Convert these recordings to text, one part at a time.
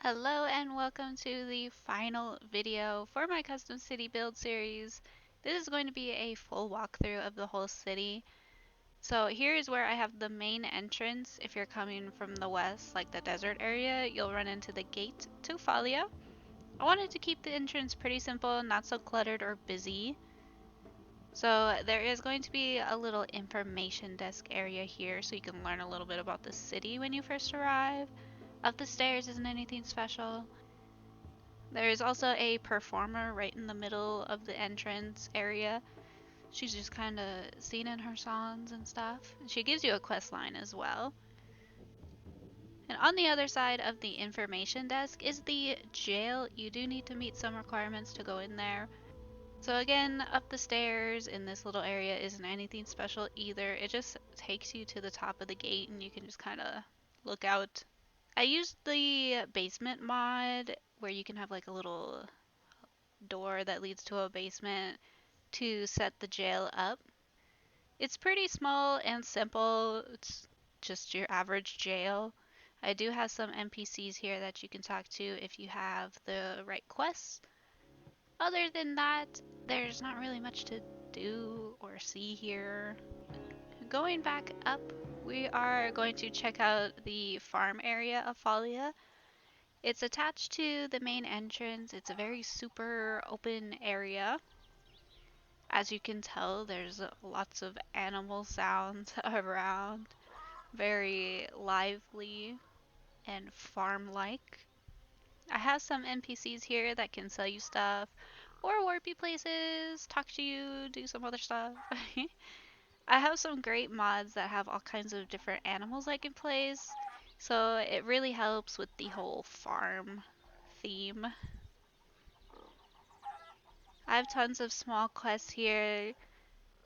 Hello and welcome to the final video for my custom city build series. This is going to be a full walkthrough of the whole city. So here is where I have the main entrance. If you're coming from the west, like the desert area, you'll run into the gate to Falia. I wanted to keep the entrance pretty simple, not so cluttered or busy. So there is going to be a little information desk area here so you can learn a little bit about the city when you first arrive. Up the stairs isn't anything special. There is also a performer right in the middle of the entrance area. She's just kind of singing her songs and stuff. And she gives you a quest line as well. And on the other side of the information desk is the jail. You do need to meet some requirements to go in there. So again, up the stairs in this little area isn't anything special either. It just takes you to the top of the gate and you can just kind of look out. I used the basement mod where you can have like a little door that leads to a basement to set the jail up. It's pretty small and simple. It's just your average jail. I do have some NPCs here that you can talk to if you have the right quests. Other than that, there's not really much to do or see here. Going back up, we are going to check out the farm area of Falia. It's attached to the main entrance. It's a very super open area. As you can tell, there's lots of animal sounds around, very lively and farm-like. I have some NPCs here that can sell you stuff, or warp you places, talk to you, do some other stuff. I have some great mods that have all kinds of different animals I can place, so it really helps with the whole farm theme. I have tons of small quests here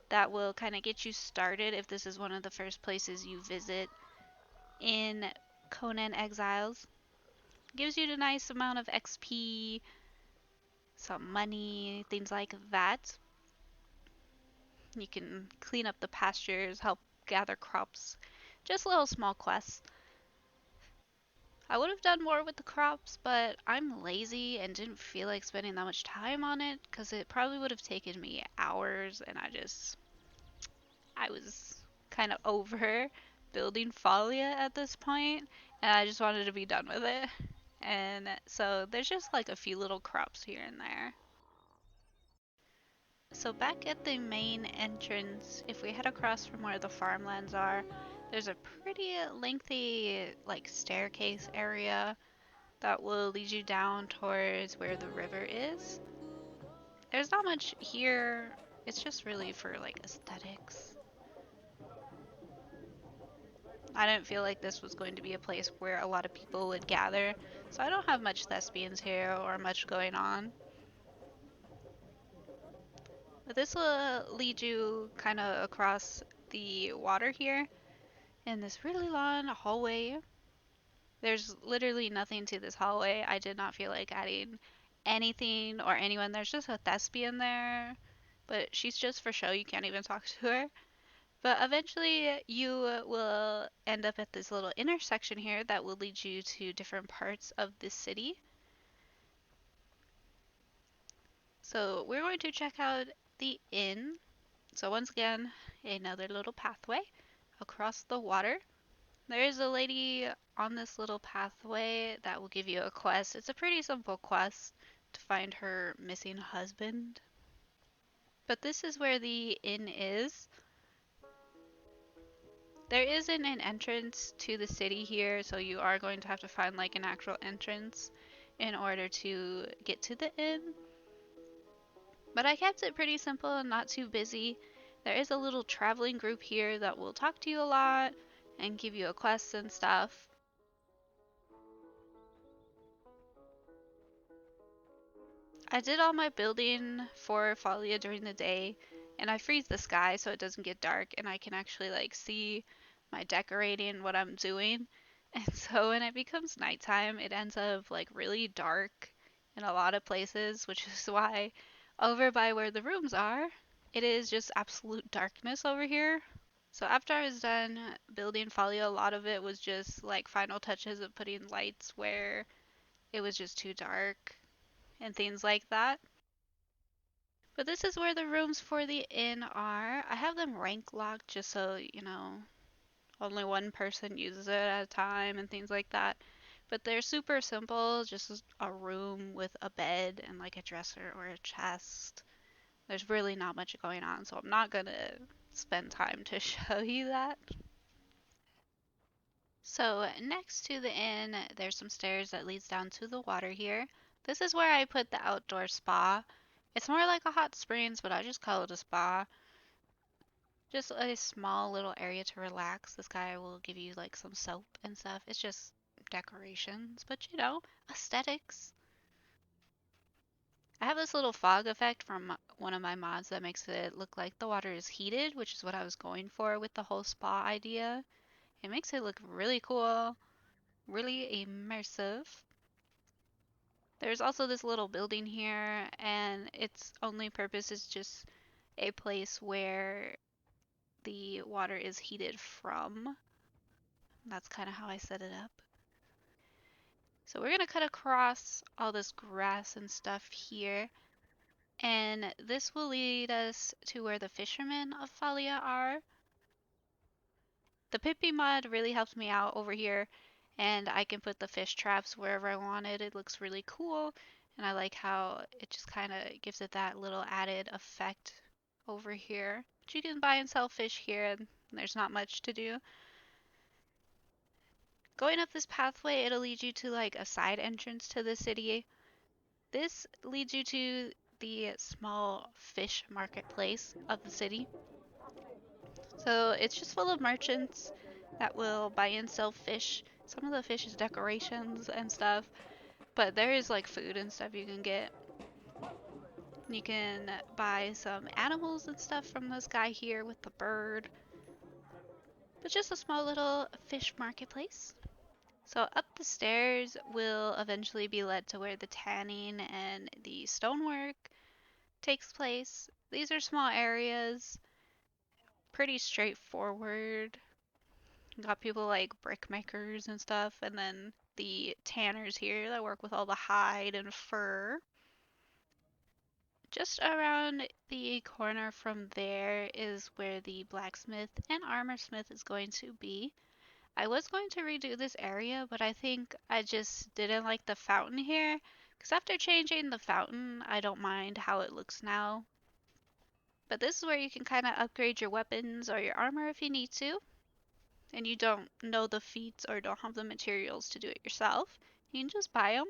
that will kind of get you started if this is one of the first places you visit in Conan Exiles. Gives you a nice amount of XP, some money, things like that. You can clean up the pastures, help gather crops, just little small quests. I would have done more with the crops, but I'm lazy and didn't feel like spending that much time on it because it probably would have taken me hours and I was kind of over building Falia at this point, and I just wanted to be done with it. And so there's just like a few little crops here and there. So back at the main entrance, if we head across from where the farmlands are, there's a pretty lengthy like staircase area that will lead you down towards where the river is. There's not much here. It's just really for like aesthetics. I didn't feel like this was going to be a place where a lot of people would gather, so I don't have much thespians here or much going on. But this will lead you kind of across the water here in this really long hallway. There's literally nothing to this hallway. I did not feel like adding anything or anyone. There's just a thespian there, but she's just for show. You can't even talk to her. But eventually you will end up at this little intersection here that will lead you to different parts of the city. So we're going to check out the inn. So once again, another little pathway across the water. There is a lady on this little pathway that will give you a quest. It's a pretty simple quest to find her missing husband. But this is where the inn is. There isn't an entrance to the city here, so you are going to have to find like an actual entrance in order to get to the inn. But I kept it pretty simple and not too busy. There is a little traveling group here that will talk to you a lot and give you a quest and stuff. I did all my building for Falia during the day, and I freeze the sky so it doesn't get dark and I can actually like see my decorating, what I'm doing. And so when it becomes nighttime, it ends up like really dark in a lot of places, which is why over by where the rooms are, it is just absolute darkness over here. So after I was done building Falia, a lot of it was just like final touches of putting lights where it was just too dark and things like that. But this is where the rooms for the inn are. I have them rank locked just so, only one person uses it at a time and things like that. But they're super simple, just a room with a bed and like a dresser or a chest. There's really not much going on, so I'm not gonna spend time to show you that. So next to the inn, there's some stairs that leads down to the water here. This is where I put the outdoor spa. It's more like a hot springs, but I just call it a spa. Just a small little area to relax. This guy will give you like some soap and stuff. It's just decorations, but aesthetics. I have this little fog effect from one of my mods that makes it look like the water is heated, which is what I was going for with the whole spa idea. It makes it look really cool, really immersive. There's also this little building here, and its only purpose is just a place where the water is heated from. That's kind of how I set it up. So we're going to cut across all this grass and stuff here, and this will lead us to where the fishermen of Falia are. The Pippi mod really helped me out over here, and I can put the fish traps wherever I wanted. It looks really cool, and I like how it just kind of gives it that little added effect over here. But you can buy and sell fish here, and there's not much to do. Going up this pathway, it'll lead you to like a side entrance to the city. This leads you to the small fish marketplace of the city. So it's just full of merchants that will buy and sell fish. Some of the fish is decorations and stuff, but there is like food and stuff you can get. You can buy some animals and stuff from this guy here with the bird. But just a small little fish marketplace. So up the stairs will eventually be led to where the tanning and the stonework takes place. These are small areas, pretty straightforward. You got people like brick makers and stuff, and then the tanners here that work with all the hide and fur. Just around the corner from there is where the blacksmith and armorsmith is going to be. I was going to redo this area, but I think I just didn't like the fountain here. Because after changing the fountain, I don't mind how it looks now. But this is where you can kind of upgrade your weapons or your armor if you need to, and you don't know the feats or don't have the materials to do it yourself. You can just buy them.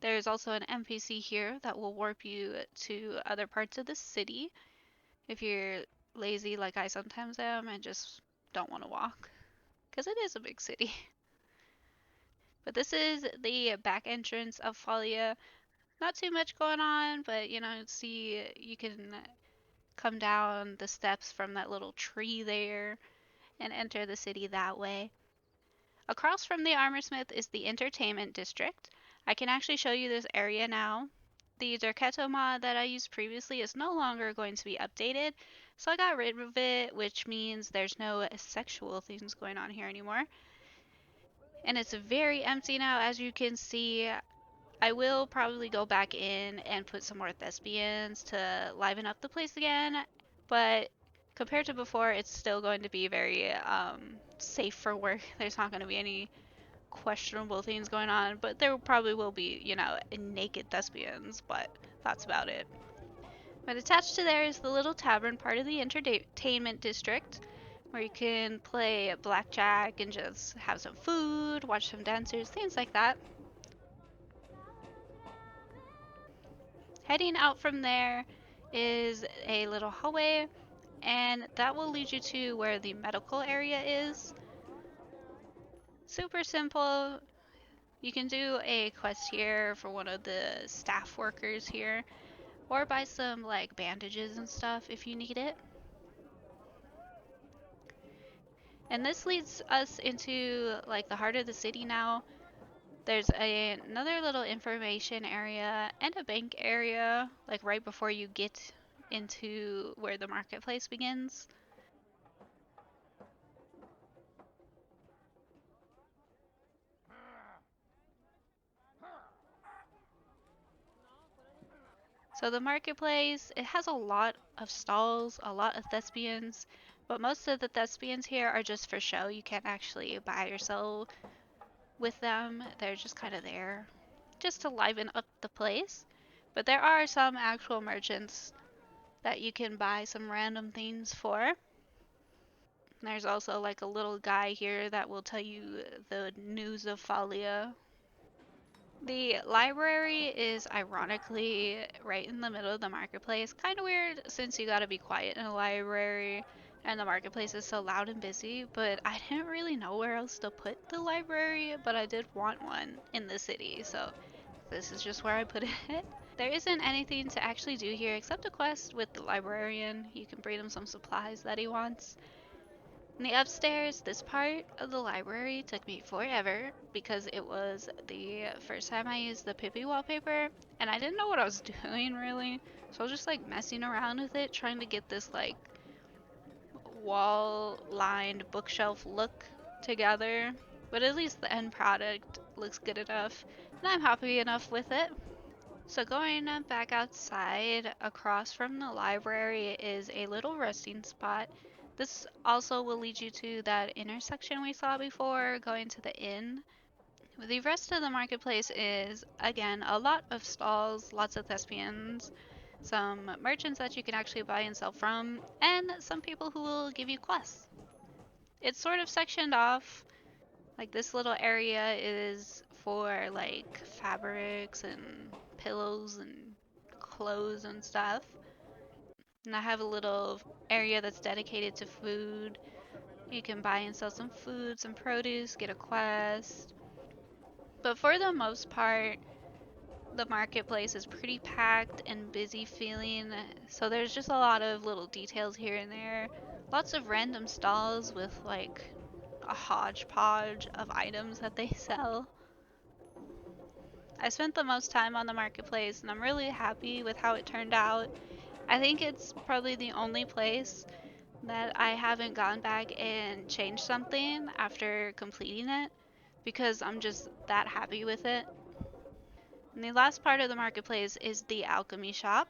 There's also an NPC here that will warp you to other parts of the city if you're lazy like I sometimes am and just don't want to walk, because it is a big city. But this is the back entrance of Falia. Not too much going on, but see, you can come down the steps from that little tree there and enter the city that way. Across from the Armorsmith is the Entertainment District. I can actually show you this area now. The Derketo mod that I used previously is no longer going to be updated, so I got rid of it, which means there's no sexual things going on here anymore. And it's very empty now, as you can see. I will probably go back in and put some more thespians to liven up the place again, but compared to before, it's still going to be very safe for work. There's not going to be any questionable things going on, but there probably will be, naked thespians, but that's about it. But attached to there is the little tavern part of the entertainment district, where you can play blackjack and just have some food, watch some dancers, things like that. Heading out from there is a little hallway, and that will lead you to where the medical area is. Super simple. You can do a quest here for one of the staff workers here, or buy some like bandages and stuff if you need it. And this leads us into like the heart of the city now. There's another little information area and a bank area, like right before you get into where the marketplace begins. So the marketplace, it has a lot of stalls, a lot of thespians, but most of the thespians here are just for show. You can't actually buy or sell with them. They're just kind of there just to liven up the place. But there are some actual merchants that you can buy some random things for. There's also like a little guy here that will tell you the news of Falia. The library is ironically right in the middle of the marketplace. Kind of weird since you gotta be quiet in a library and the marketplace is so loud and busy, but I didn't really know where else to put the library, but I did want one in the city, so this is just where I put it. There isn't anything to actually do here except a quest with the librarian. You can bring him some supplies that he wants. In the upstairs, this part of the library took me forever because it was the first time I used the Pippi wallpaper and I didn't know what I was doing really. So I was just like messing around with it, trying to get this like wall lined bookshelf look together. But at least the end product looks good enough and I'm happy enough with it. So going back outside across from the library is a little resting spot. This also will lead you to that intersection we saw before, going to the inn. The rest of the marketplace is, again, a lot of stalls, lots of thespians, some merchants that you can actually buy and sell from, and some people who will give you quests. It's sort of sectioned off. Like this little area is for like fabrics and pillows and clothes and stuff. And I have a little area that's dedicated to food. You can buy and sell some food, some produce, get a quest. But for the most part, the marketplace is pretty packed and busy feeling. So there's just a lot of little details here and there. Lots of random stalls with like a hodgepodge of items that they sell. I spent the most time on the marketplace and I'm really happy with how it turned out. I think it's probably the only place that I haven't gone back and changed something after completing it because I'm just that happy with it. And the last part of the marketplace is the Alchemy Shop.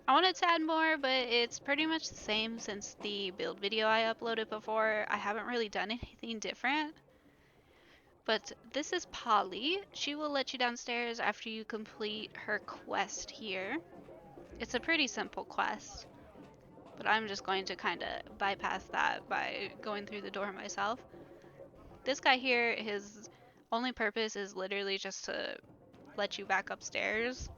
I wanted to add more, but it's pretty much the same since the build video I uploaded before. I haven't really done anything different. But this is Polly. She will let you downstairs after you complete her quest here. It's a pretty simple quest, but I'm just going to kind of bypass that by going through the door myself. This guy here, his only purpose is literally just to let you back upstairs.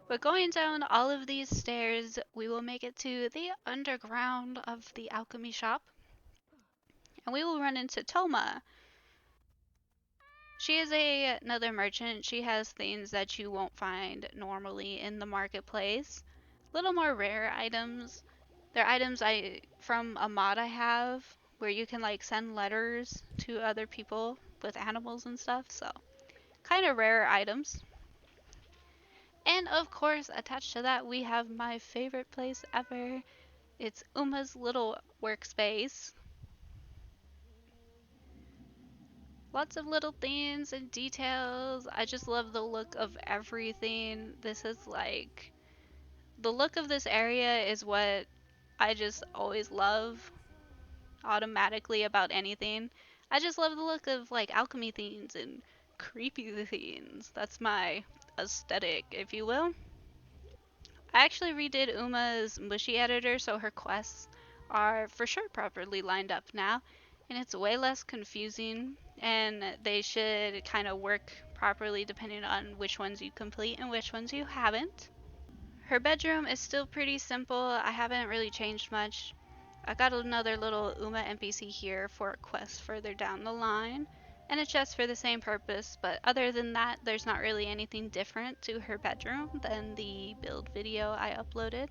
But going down all of these stairs, we will make it to the underground of the Alchemy Shop, and we will run into Toma. She is another merchant. She has things that you won't find normally in the marketplace. Little more rare items. They're items from a mod I have where you can like send letters to other people with animals and stuff. So kind of rare items. And of course, attached to that, we have my favorite place ever. It's Uma's little workspace. Lots of little things and details. I just love the look of everything. This is like, the look of this area is what I just always love automatically about anything. I just love the look of like alchemy themes and creepy themes. That's my aesthetic, if you will. I actually redid Uma's mushy editor so her quests are for sure properly lined up now, and it's way less confusing, and they should kind of work properly depending on which ones you complete and which ones you haven't. Her bedroom is still pretty simple. I haven't really changed much. I got another little Uma NPC here for a quest further down the line, and a chest for the same purpose, but other than that, there's not really anything different to her bedroom than the build video I uploaded.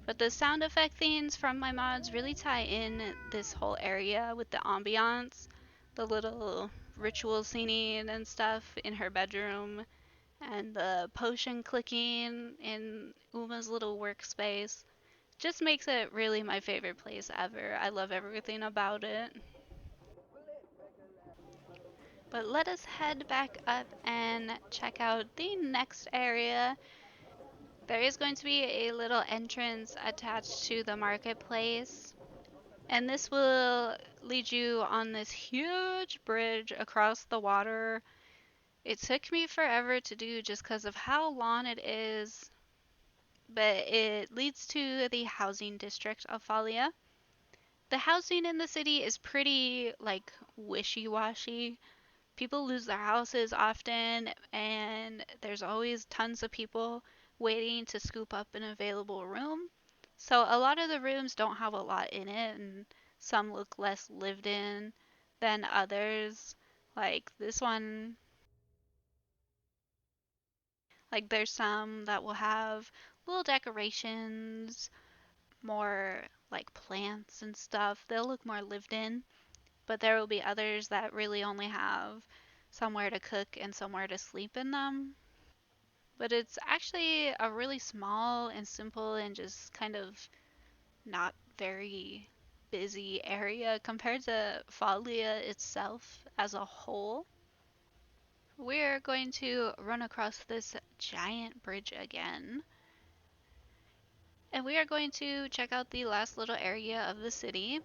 But the sound effect themes from my mods really tie in this whole area with the ambiance, the little ritual singing and stuff in her bedroom, and the potion clicking in Uma's little workspace. Just makes it really my favorite place ever. I love everything about it. But let us head back up and check out the next area. There is going to be a little entrance attached to the marketplace, and this will lead you on this huge bridge across the water. It took me forever to do just because of how long it is, but it leads to the housing district of Falia. The housing in the city is pretty, like, wishy-washy. People lose their houses often, and there's always tons of people waiting to scoop up an available room. So a lot of the rooms don't have a lot in it, and some look less lived in than others. Like this one, like there's some that will have little decorations, more like plants and stuff. They'll look more lived in, but there will be others that really only have somewhere to cook and somewhere to sleep in them. But it's actually a really small and simple and just kind of not very busy area compared to Falia itself as a whole. We're going to run across this giant bridge again, and we are going to check out the last little area of the city,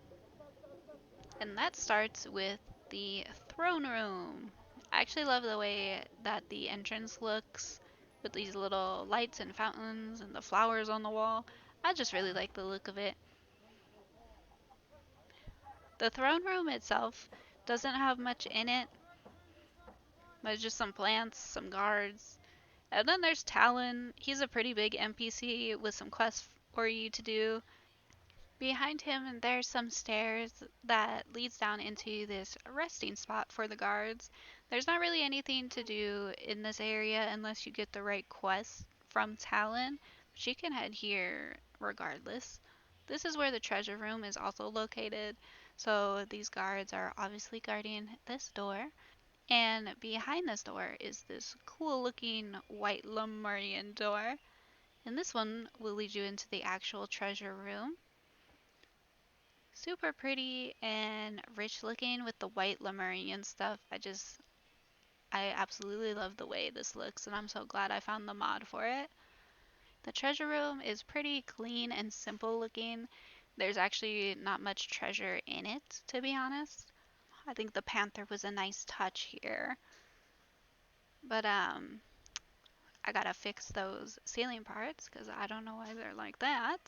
and that starts with the throne room. I actually love the way that the entrance looks with these little lights and fountains and the flowers on the wall. I just really like the look of it. The throne room itself doesn't have much in it. There's just some plants, some guards. And then there's Talon. He's a pretty big NPC with some quests for you to do. Behind him, there's some stairs that leads down into this resting spot for the guards. There's not really anything to do in this area unless you get the right quest from Talon, but you can head here regardless. This is where the treasure room is also located, so these guards are obviously guarding this door. And behind this door is this cool looking white Lemurian door. And this one will lead you into the actual treasure room. Super pretty and rich looking with the white Lemurian stuff. I absolutely love the way this looks, and I'm so glad I found the mod for it. The treasure room is pretty clean and simple looking. There's actually not much treasure in it, to be honest. I think the panther was a nice touch here. But I gotta fix those ceiling parts because I don't know why they're like that.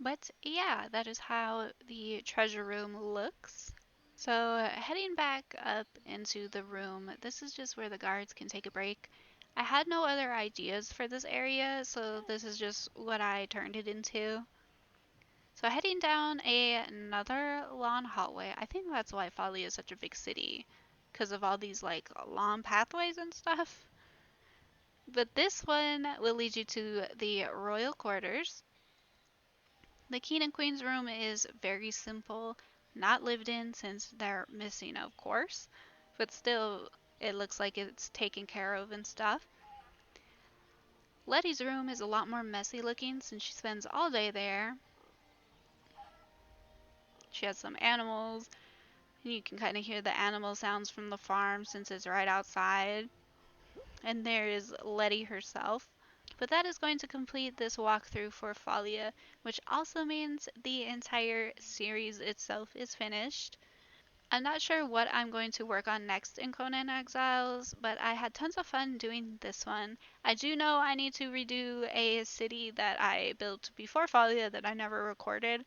But yeah, that is how the treasure room looks. So heading back up into the room, this is just where the guards can take a break. I had no other ideas for this area, so this is just what I turned it into. So heading down another long hallway. I think that's why Falia is such a big city, because of all these like long pathways and stuff. But this one will lead you to the royal quarters. The king and queen's room is very simple, not lived in since they're missing, of course, but still it looks like it's taken care of and stuff. Letty's room is a lot more messy looking since she spends all day there. She has some animals, and you can kind of hear the animal sounds from the farm since it's right outside. And there is Letty herself. But that is going to complete this walkthrough for Falia, which also means the entire series itself is finished. I'm not sure what I'm going to work on next in Conan Exiles, but I had tons of fun doing this one. I do know I need to redo a city that I built before Falia that I never recorded,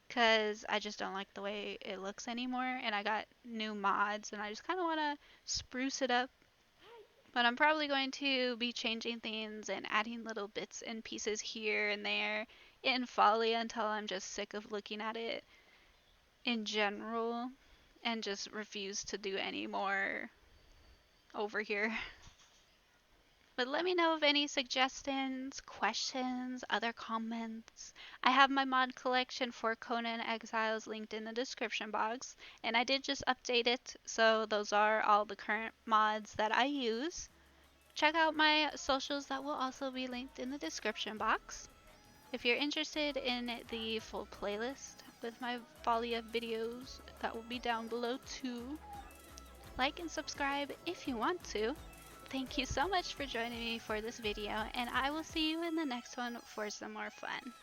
because I just don't like the way it looks anymore, and I got new mods, and I just kind of want to spruce it up. But I'm probably going to be changing things and adding little bits and pieces here and there in Falia until I'm just sick of looking at it in general and just refuse to do any more over here. But let me know of any suggestions, questions, other comments. I have my mod collection for Conan Exiles linked in the description box, and I did just update it, so those are all the current mods that I use. Check out my socials that will also be linked in the description box. If you're interested in the full playlist with my Falia videos, that will be down below too. like and subscribe if you want to. Thank you so much for joining me for this video, and I will see you in the next one for some more fun.